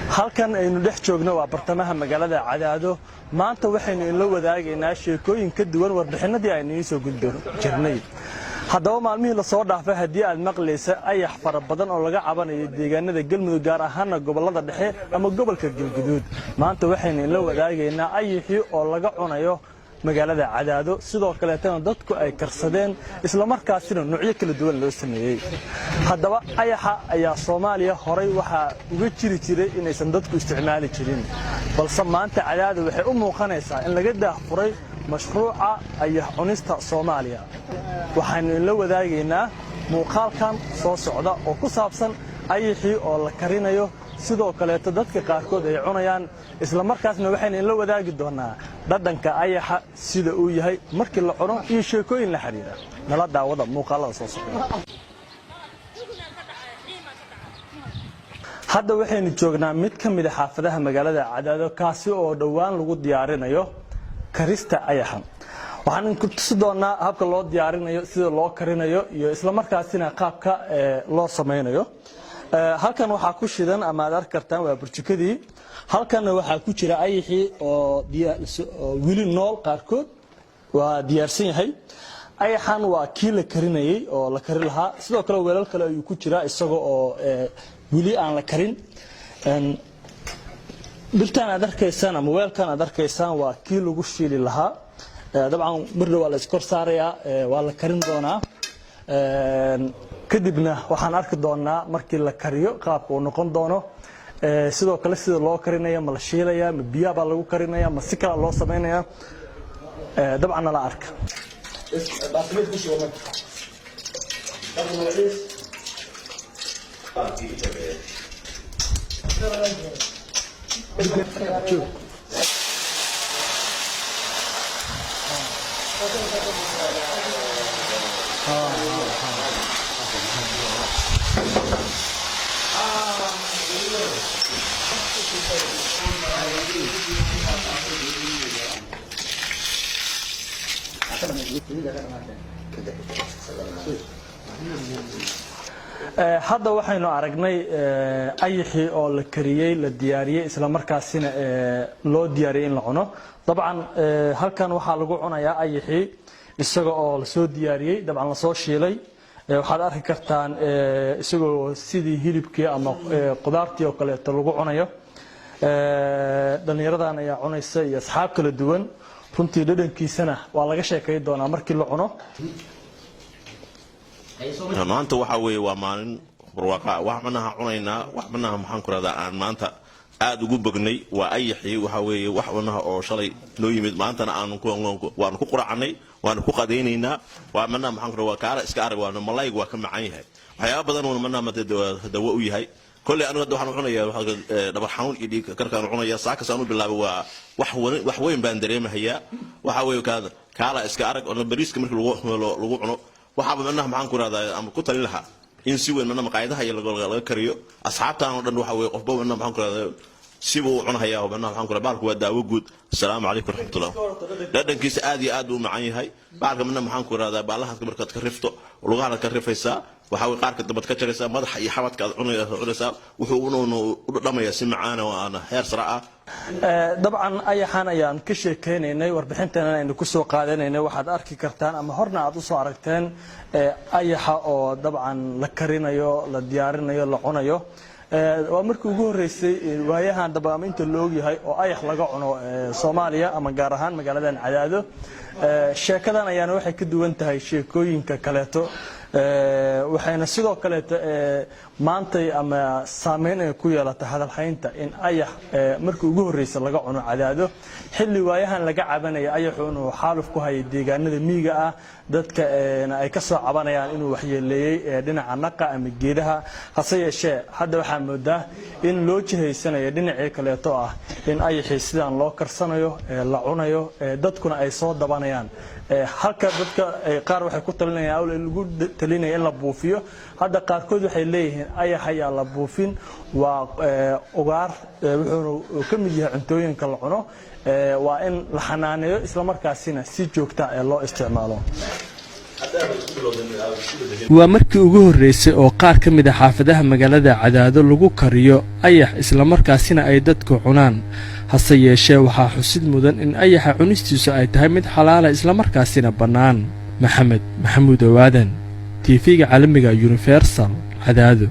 halkan aynu dhex joogno waa bartamaha magaalada Cadaado maanta waxaynu in la wadaagaynaa sheekooyin ka duwan warbixinadii aynu soo gudbin jirnay haddaba maalmihii la soo dhaafay hadii aad maqlaysa ayax fara badan oo laga cabanayo deegaanada Galmudug gaar ahaan gobolada dhexe ama gobolka Galgaduud maanta waxaynu in la wadaagaynaa ayaxii oo laga cunayo magaalada Cadaado sidoo kale tan dadku ay karsadeen isla markaasina noocyo kala duwan loo sameeyay haddaba ayaxa ayaa Soomaaliya horay waxa uga jiri jiray inaysan dadku isticmaali jirin balse maanta Cadaado waxay u muuqanaysaa in laga daahfuray mashruuca ayax cunista Soomaaliya waxaanu in la wadaagaynaa muuqaalkan soo socda oo ku saabsan ayaxii oo la karinayo sidoo kale dadka qaarkood ay cunayaan isla markaasna waxaynu in la wadaagi doonaa dhadhanka ayaxa sida uu yahay markii la cuno iyo sheekooyin la xiriira nala daawada muuqaalada soo socda hadda waxaynu joognaa mid ka mid ah xaafadaha magaalada Cadaado kaasi oo dhawaan lagu diyaarinayo karista ayaxa waxaan ku tusi doonaa habka loo diyaarinayo sida loo karinayo iyo isla markaasina qaabka loo sameeyo halkan waxa ku shidan ama aad arki kartaan waa burjikadii halkan waxa ku jira ayaxii oo wili nool qaarkood waa diyaarsan yahay ayaxan waa kii la karinayay oo la kari lahaa sidoo kale weelal kale ayuu ku jira isaga oo wili aan la karin biltaan aad arkaysaan ama weelkan aad arkaysaan waa kii lagu shiili lahaa dabcan birna waa la iskor saarayaa waa la karin doonaa kadibna waxaan arki doonaa markii la kariyo qaabka uu noqon doono sidoo kale sida loo karinayo ma la shiilaya ma biyo baa lagu karinaya ma si kala loo sameeynaya dabcan la arka hadda waxaynu aragnay ayaxii oo la kariyay la diyaariyay isla markaasina loo diyaariyay in la cuno dabcan halkan waxa lagu cunayaa ayaxii isaga oo la soo diyaariyay dabcan la soo shiilay waxaad arki kartaan isagoo sidii hilibkii ama qudaartii oo kale lagu cunayo dhalinyaradan ayaa cunaysa iyo asxaab kala duwan runtii dhadhankiisana waa laga sheekay doonaa markii la cuno maanta waxa weeye waa maalin barwaaqo wax manaha cunaynaa wax manaha maxaan ku radaa aan maanta aad ugu bognay waa ayaxii waxa weeye wax manaha oo shalay noo yimid maantana waan ku quraacnay waan ku qadaynaynaa waa manaha maxaan ku radaa kaala iska arag waa malayg waa ka macaan yahay waxyaabo badan oo manaha dawo u yahay كل أنا قد وحنا عنا يا دبر حنون يدي كركان عنا يا ساكس أنا بالله وح وين باندري ما هي وحوي كذا كلا إسكارك أنا بريس كمل لو عنا وحاب منها معن كنا هذا أم كتر لها إن سوى منها مقاعدها هي اللي كريو أصحابنا عنا وحوي قفوا منها معن كنا سيبوا عنا هيا ومنها معن كنا بارك ودا وجود السلام عليكم ورحمة الله لأن كيس آدي معي هاي بارك منها معن كنا هذا بالله كبركت كرفته ولغانا كرفيسا وحاول قارك دبت كجريسا مدح iyo xamadka cunaysa wuxuu u dhamaya si macaan oo aan heer saraca dabcan ayaxan ayaan ka sheekeynay warbixintan aynu ku soo qaadanaynay waxaad arki kartaan ama horna aad u soo aragteen ayaxa oo dabcan la karinayo la diyaarinayo la cunayo waa markii ugu horeysay waayahan dabcan inta loo yahay oo ayax laga cuno Soomaaliya ama gaar ahaan magaaladan Cadaado sheekadan ayaan waxay ka duwan tahay sheekooyinka kaleeto waxayna sidoo kale maanta ama saameyn ay ku yeelatay hadal haynta in ayax markii ugu horeysay laga cuno Cadaado xilli waayahan laga cabanaya ayaxu inuu xaaluf ku hayay deegaanada miyiga ah dadka ay ka soo cabanayaan inuu waxyeeleeyay dhinaca naqa ama geedaha hase yeeshee hadda waxa moodaa in loo jihaysanayo dhinacii kaleeto ah in ayaxii sidaan loo karsanayo la cunayo dadkuna ay soo dabanayaan halka dadka qaar waxay ku talinayaan in lagu talinayo in la buufiyo hadda qaarkood waxay leeyihiin ayax ayaa la buufin waa ugaar wuxuu ka mid yahay cuntooyinka la cuno waa in la xanaaneeyo isla markaasina si joogto ah loo isticmaalo waa markii ugu horreysay oo qaar ka mid ah xaafadaha magaalada Cadaado lagu kariyo ayax isla markaasina ay dadku cunaan hase yeeshee waxaa xusid mudan in ayaxa cunistiisu ay tahay mid xalaal ah isla markaasina bannaan maxamed maxamuud awaadan TV-ga caalamiga Universal Cadaado